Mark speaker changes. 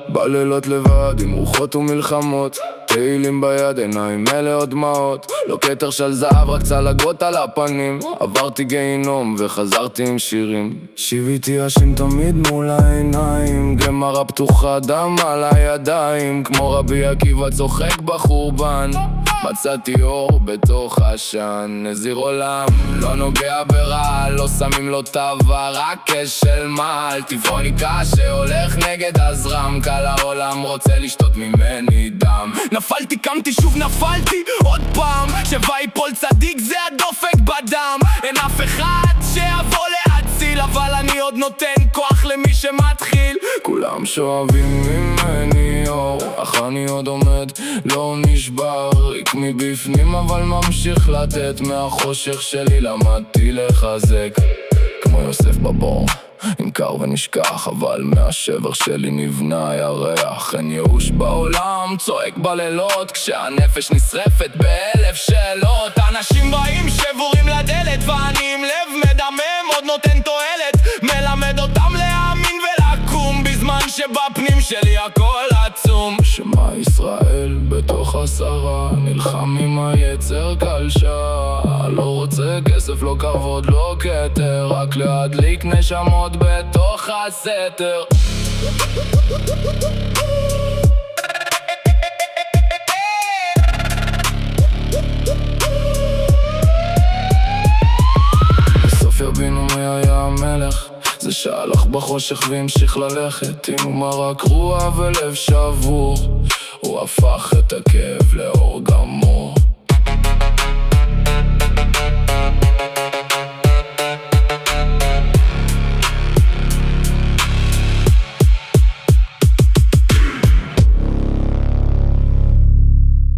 Speaker 1: בלילות לבד עם רוחות ומלחמות, תהילים ביד, עיניים מלאות דמעות, לא כתר של זהב, רק צלקות על הפנים. עברתי גיהינום וחזרתי עם שירים, שיוויתי ישן תמיד מול העיניים, גמרא פתוחה, דם על הידיים, כמו רבי עקיבא צוחק בחורבן. מצאתי אור בתוך עשן, נזיר עולם, לא נוגע ברע, לא שמים לו טבע, רק כשל מעל, טבעוניקה שהולך נגד הזרם, קל העולם רוצה לשתות ממני דם. נפלתי, קמתי, שוב נפלתי, עוד פעם, שבא יפול צדיק זה הדופק בדם. אין אף אחד שיבוא להציל, אבל אני עוד נותן כוח למי שמתחיל. כולם שואבים ממני אור, אך אני עוד עומד, לא נשבר, ריק מבפנים אבל ממשיך לתת. מהחושך שלי למדתי לחזק, כמו יוסף בבור, עם קר ונשכח, אבל מהשבר שלי נבנה ירח. אין ייאוש בעולם, צועק בלילות, כשהנפש נשרפת באלף שאלות. אנשים באים שבורים לדלת, ואני עם לב מדמם, עוד נותן תועלת, מלמד אותם להאמין ולקום, בזמן שבפנים שלי הכל עצום. שמע ישראל בתוך הסערה, נלחם עם היצר קל שעה, לא רוצה כסף, לא כבוד, לא כתר, רק להדליק נשמות בתוך הסתר. בסוף יבינו מי היה המלך, זה שהלך בחושך והמשיך ללכת, עם מרק רוח ולב שבור, הוא הפך את הכאב לאור.